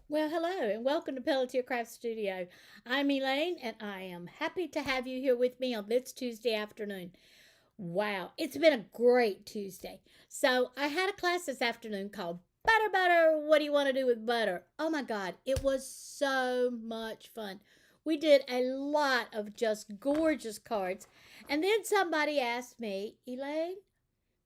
Well, hello and welcome to Pelletier Craft Studio. I'm Elaine and I am happy to have you here with me on this Tuesday afternoon. Wow, it's been a great Tuesday. So, I had a class this afternoon called Butter. What do you want to do with butter? Oh my God, it was so much fun. We did a lot of just gorgeous cards. And then somebody asked me, Elaine,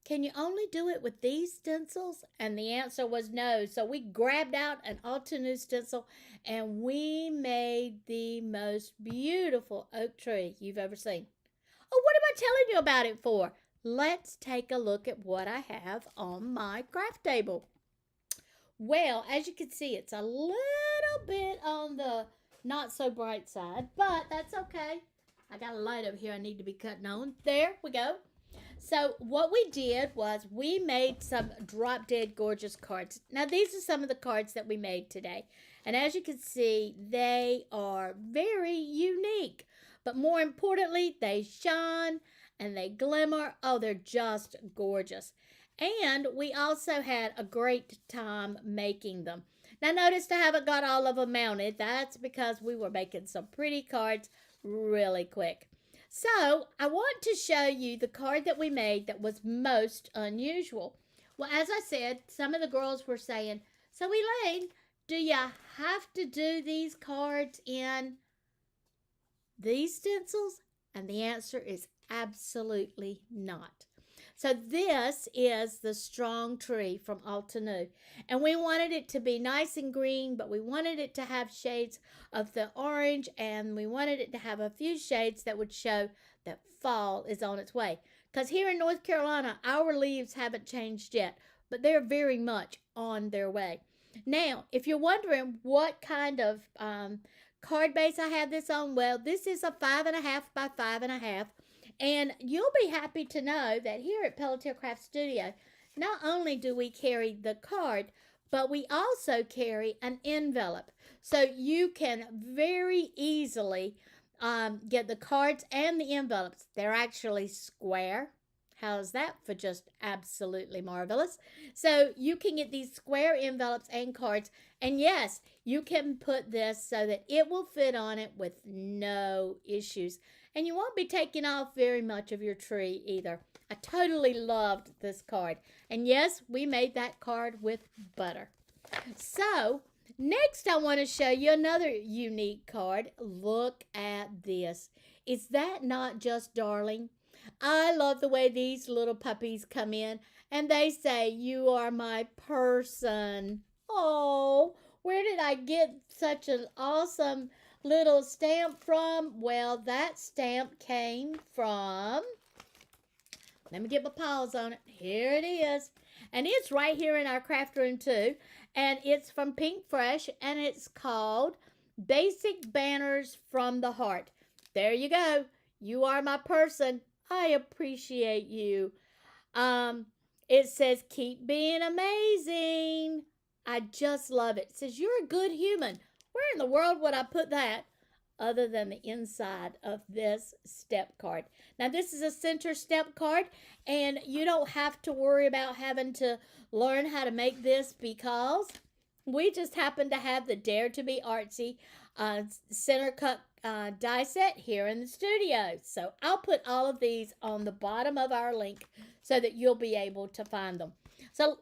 can you only do it with these stencils? And the answer was no. So we grabbed out an Altenew stencil and we made the most beautiful oak tree you've ever seen. Oh, what am I telling you about it for? Let's take a look at what I have on my craft table. Well, as you can see, it's a little bit on the not so bright side, but that's okay. I got a light over here I need to be cutting on. There we go. So what we did was we made some drop dead gorgeous cards. Now these are some of the cards that we made today. And as you can see, they are very unique. But more importantly, they shine and they glimmer. Oh, they're just gorgeous. And we also had a great time making them. Now notice I haven't got all of them mounted. That's because we were making some pretty cards really quick. So, I want to show you the card that we made that was most unusual. Well, as I said, some of the girls were saying, so Elaine, do you have to do these cards in these stencils? And the answer is absolutely not. So this is the strong tree from Altenew. And we wanted it to be nice and green, but we wanted it to have shades of the orange, and we wanted it to have a few shades that would show that fall is on its way. Because here in North Carolina, our leaves haven't changed yet, but they're very much on their way. Now, if you're wondering what kind of card base I have this on, well, this is a 5.5 by 5.5. And you'll be happy to know that here at Pelletier Craft Studio, not only do we carry the card, but we also carry an envelope. So you can very easily get the cards and the envelopes. They're actually square. How's that for just absolutely marvelous? So you can get these square envelopes and cards. And yes, you can put this so that it will fit on it with no issues. And you won't be taking off very much of your tree either. I totally loved this card. And yes, we made that card with butter. So, next I want to show you another unique card. Look at this. Is that not just darling? I love the way these little puppies come in and they say, "You are my person." Oh, where did I get such an awesome little stamp from? Well, that stamp came from, let me get my paws on it. Here it is. And it's right here in our craft room too. And it's from Pink Fresh and it's called Basic Banners from the Heart. There you go. You are my person. I appreciate you. Um, it says, keep being amazing. I just love it. It says, you're a good human. Where in the world would I put that other than the inside of this step card? Now, this is a center step card, and you don't have to worry about having to learn how to make this because we just happen to have the Dare to Be Artsy center cut die set here in the studio. So I'll put all of these on the bottom of our link so that you'll be able to find them. So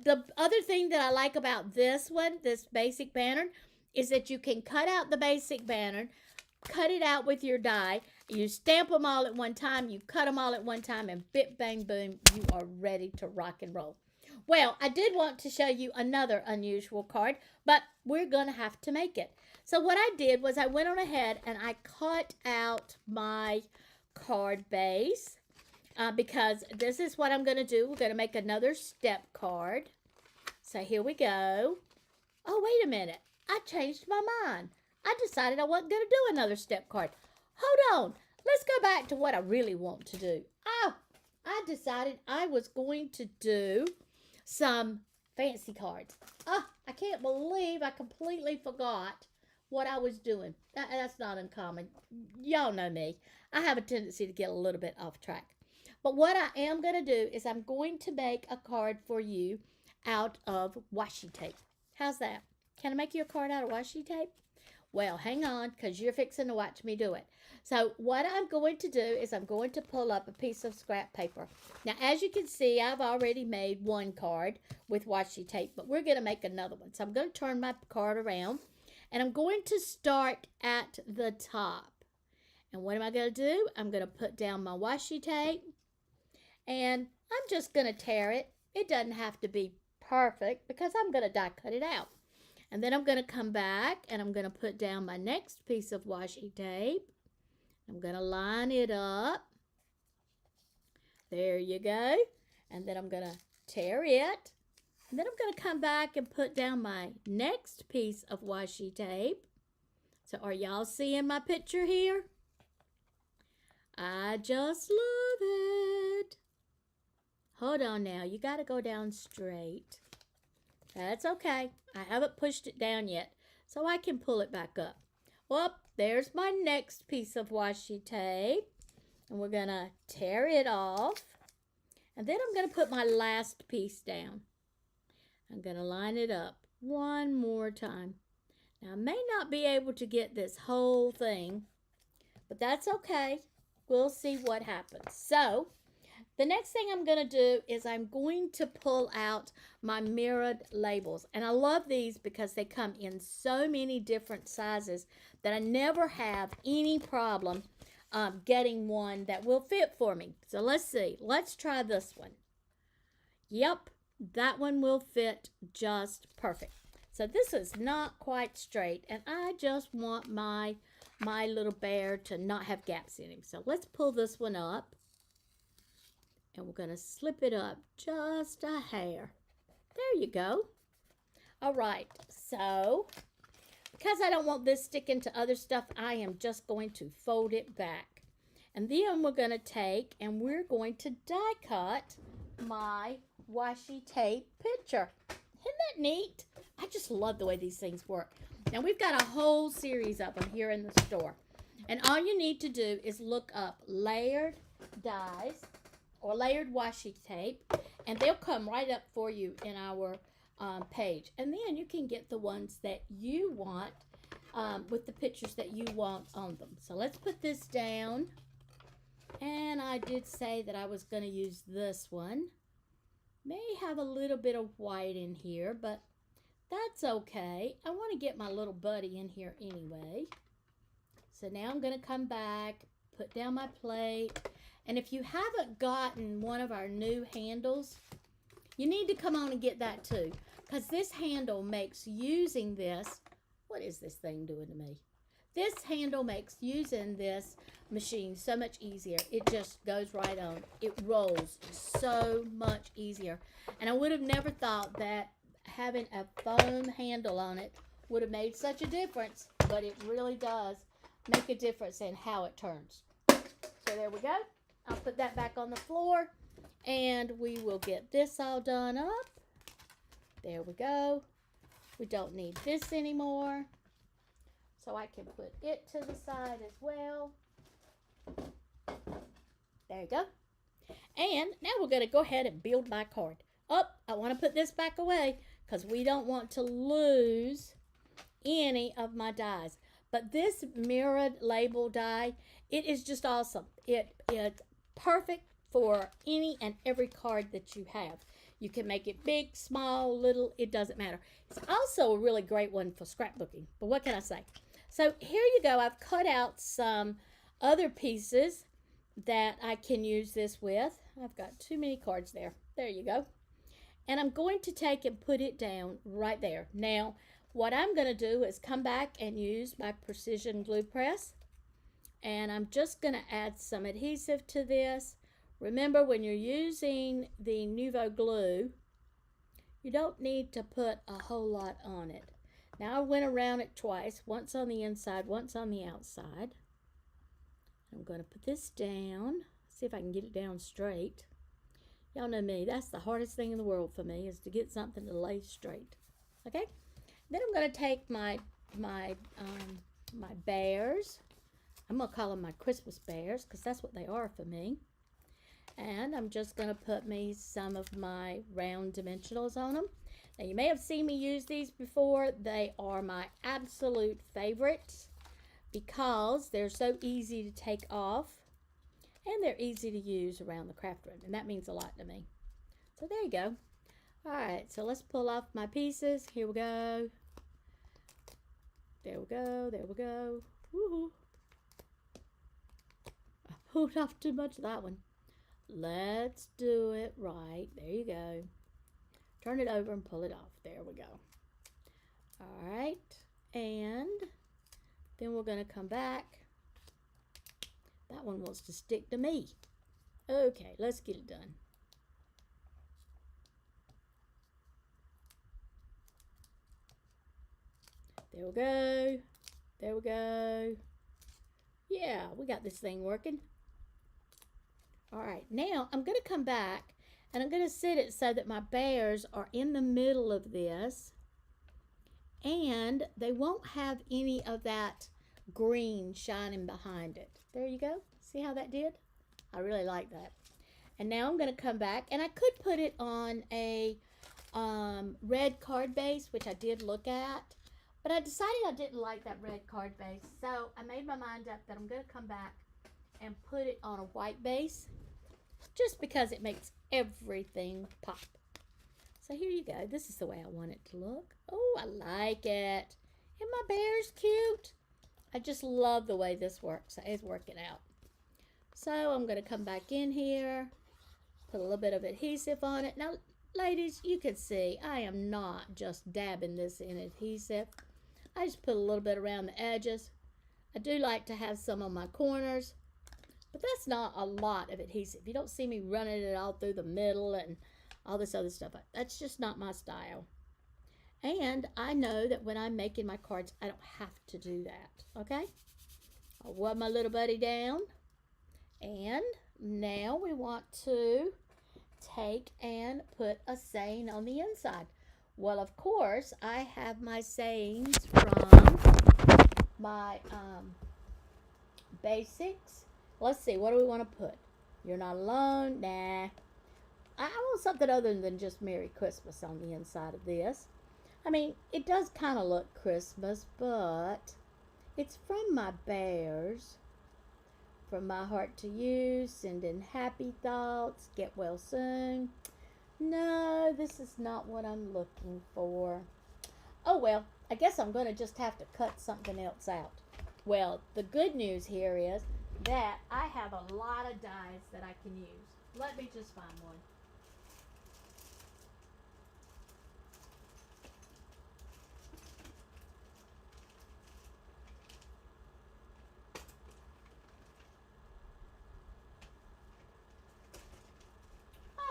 the other thing that I like about this one, this basic banner, is that you can cut out the basic banner, cut it out with your die, you stamp them all at one time, you cut them all at one time, and bit bang boom, you are ready to rock and roll. Well, I did want to show you another unusual card, but we're going to have to make it. So what I did was I went on ahead and I cut out my card base because this is what I'm going to do. We're going to make another step card. So here we go. Oh, wait a minute. I changed my mind. I decided I wasn't going to do another step card. Hold on. Let's go back to what I really want to do. Oh, I decided I was going to do some fancy cards. Oh, I can't believe I completely forgot what I was doing. That's not uncommon. Y'all know me. I have a tendency to get a little bit off track. But what I am going to do is I'm going to make a card for you out of washi tape. How's that? Can I make you a card out of washi tape? Well, hang on, because you're fixing to watch me do it. So what I'm going to do is I'm going to pull up a piece of scrap paper. Now, as you can see, I've already made one card with washi tape, but we're going to make another one. So I'm going to turn my card around, and I'm going to start at the top. And what am I going to do? I'm going to put down my washi tape, and I'm just going to tear it. It doesn't have to be perfect because I'm going to die cut it out. And then I'm going to come back and I'm going to put down my next piece of washi tape. I'm going to line it up. There you go. And then I'm going to tear it. And then I'm going to come back and put down my next piece of washi tape. So are y'all seeing my picture here? I just love it. Hold on now. You got to go down straight. That's okay. I haven't pushed it down yet, so I can pull it back up. Well, there's my next piece of washi tape, and we're going to tear it off. And then I'm going to put my last piece down. I'm going to line it up one more time. Now, I may not be able to get this whole thing, but that's okay. We'll see what happens. So, the next thing I'm going to do is I'm going to pull out my mirrored labels. And I love these because they come in so many different sizes that I never have any problem getting one that will fit for me. So let's see. Let's try this one. Yep, that one will fit just perfect. So this is not quite straight, and I just want my little bear to not have gaps in him. So let's pull this one up. And we're going to slip it up just a hair. There you go. All right, so because I don't want this sticking to other stuff, I am just going to fold it back. And then we're going to take and we're going to die cut my washi tape picture. Isn't that neat? I just love the way these things work. Now, we've got a whole series of them here in the store. And all you need to do is look up layered dies or layered washi tape, and they'll come right up for you in our page. And then you can get the ones that you want with the pictures that you want on them. So let's put this down. And I did say that I was going to use this one. May have a little bit of white in here, but that's okay. I want to get my little buddy in here anyway. So now I'm going to come back, put down my plate. And if you haven't gotten one of our new handles, you need to come on and get that too. Because this handle makes using this, what is this thing doing to me? This handle makes using this machine so much easier. It just goes right on. It rolls so much easier. And I would have never thought that having a foam handle on it would have made such a difference. But it really does make a difference in how it turns. So there we go. I'll put that back on the floor, and we will get this all done up. There we go. We don't need this anymore, so I can put it to the side as well. There you go. And now we're going to go ahead and build my card. Oh, I want to put this back away because we don't want to lose any of my dies. But this mirrored label die, it is just awesome. It's perfect for any and every card that you have. You can make it big, small, little, it doesn't matter. It's also a really great one for scrapbooking. But what can I say? So here you go. I've cut out some other pieces that I can use this with. I've got too many cards there. There you go. And I'm going to take and put it down right there. Now, what I'm going to do is come back and use my precision glue press. And I'm just going to add some adhesive to this. Remember, when you're using the Nuvo glue, you don't need to put a whole lot on it. Now I went around it twice, once on the inside, once on the outside. I'm going to put this down, see if I can get it down straight. Y'all know me, that's the hardest thing in the world for me, is to get something to lay straight. Okay? Then I'm going to take my bears. I'm going to call them my Christmas bears because that's what they are for me. And I'm just going to put me some of my round dimensionals on them. Now, you may have seen me use these before. They are my absolute favorites because they're so easy to take off and they're easy to use around the craft room, and that means a lot to me. So there you go. All right, so let's pull off my pieces. Here we go. There we go. There we go. Woohoo! I pulled off too much of that one. Let's do it right. There you go. Turn it over and pull it off. There we go. All right, and then we're going to come back. That one wants to stick to me. Okay, let's get it done. There we go. There we go. Yeah, we got this thing working. All right, now I'm going to come back and I'm going to set it so that my bears are in the middle of this and they won't have any of that green shining behind it. There you go. See how that did? I really like that. And now I'm going to come back, and I could put it on a red card base, which I did look at, but I decided I didn't like that red card base, so I made my mind up that I'm going to come back and put it on a white base just because it makes everything pop. So here you go. This is the way I want it to look. Oh, I like it. And my bear's cute. I just love the way this works. It's working out. So I'm going to come back in here, put a little bit of adhesive on it. Now, ladies, you can see I am not just dabbing this in adhesive. I just put a little bit around the edges. I do like to have some on my corners, but that's not a lot of adhesive. You don't see me running it all through the middle and all this other stuff. That's just not my style. And I know that when I'm making my cards, I don't have to do that, okay? I'll rub my little buddy down. And now we want to take and put a saying on the inside. Well, of course, I have my sayings from my basics. Let's see, what do we want to put? You're not alone? Nah. I want something other than just Merry Christmas on the inside of this. I mean, it does kind of look Christmas, but it's from my bears. From my heart to you, sending happy thoughts, get well soon. No, this is not what I'm looking for. Oh, well, I guess I'm going to just have to cut something else out. Well, the good news here is that I have a lot of dies that I can use. Let me just find one.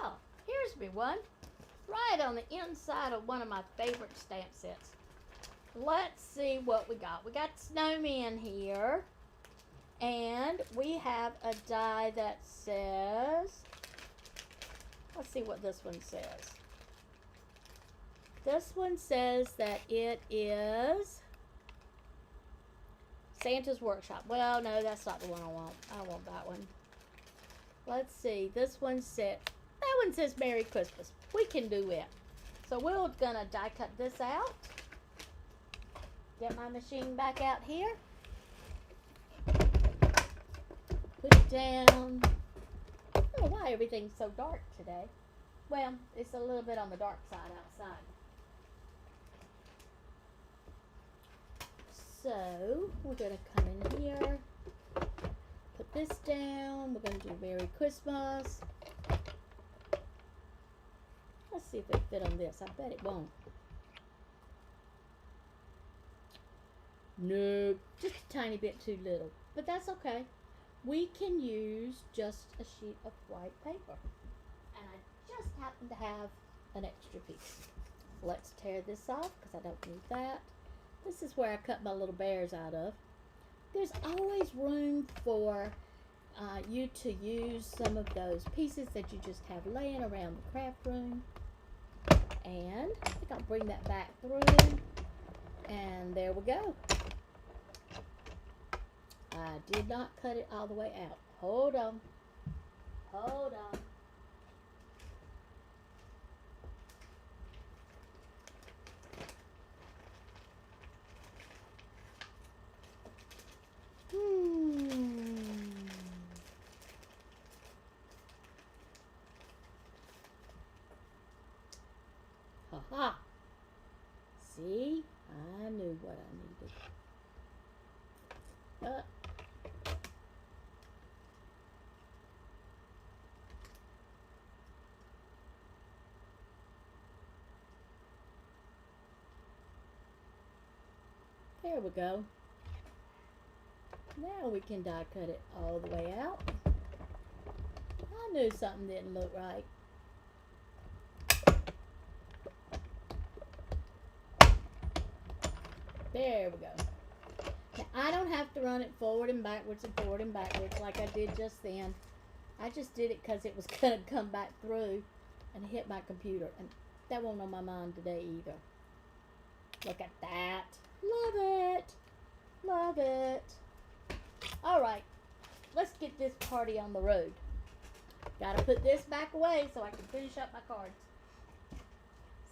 Oh, here's me one. Right on the inside of one of my favorite stamp sets. Let's see what we got. We got snowman here. And we have a die that says, let's see what this one says. This one says that it is Santa's Workshop. Well, no, that's not the one I want. I want that one. Let's see. This one said, that one says Merry Christmas. We can do it. So we're gonna die cut this out. Get my machine back out here. Put it down. I don't know why everything's so dark today. Well, it's a little bit on the dark side outside. So we're going to come in here, put this down. We're going to do Merry Christmas. Let's see if it fit on this. I bet it won't. No, just a tiny bit too little, but that's okay. We can use just a sheet of white paper. And I just happen to have an extra piece. Let's tear this off because I don't need that. This is where I cut my little bears out of. There's always room for you to use some of those pieces that you just have laying around the craft room. And I think I'll bring that back through. And there we go. I did not cut it all the way out. Hold on. Hold on. There we go. Now we can die cut it all the way out. I knew something didn't look right. There we go. Now I don't have to run it forward and backwards like I did just then. I just did it because it was going to come back through and hit my computer. And that won't on my mind today either. Look at that. Love it. Love it. All right. Let's get this party on the road. Got to put this back away so I can finish up my cards.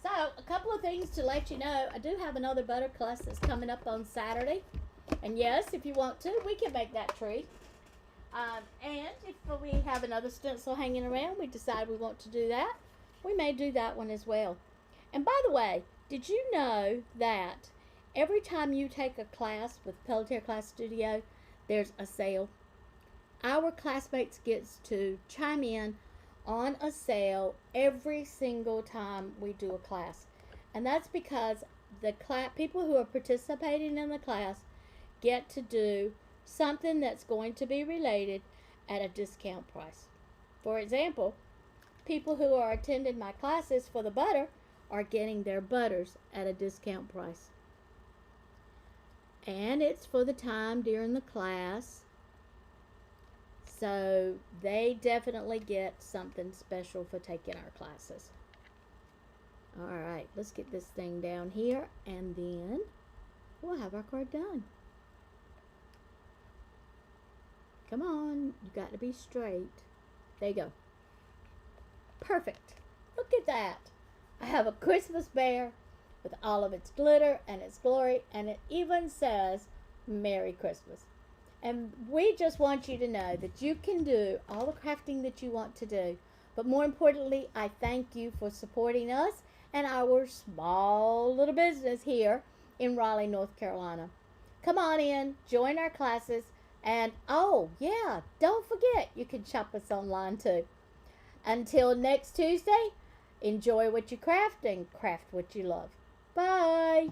So, a couple of things to let you know. I do have another butter class that's coming up on Saturday. And yes, if you want to, we can make that tree. And if we have another stencil hanging around, we decide we want to do that, we may do that one as well. And by the way, did you know that every time you take a class with Pelletier Craft Studio, there's a sale? Our classmates gets to chime in on a sale every single time we do a class. And that's because the people who are participating in the class get to do something that's going to be related at a discount price. For example, people who are attending my classes for the butter are getting their butters at a discount price. And it's for the time during the class. So they definitely get something special for taking our classes. Alright, let's get this thing down here and then we'll have our card done. Come on, you got to be straight. There you go. Perfect. Look at that. I have a Christmas bear with all of its glitter and its glory, and it even says Merry Christmas. And we just want you to know that you can do all the crafting that you want to do. But more importantly, I thank you for supporting us and our small little business here in Raleigh, North Carolina. Come on in, join our classes. And, oh, yeah, don't forget, you can shop us online too. Until next Tuesday, enjoy what you craft and craft what you love. Bye.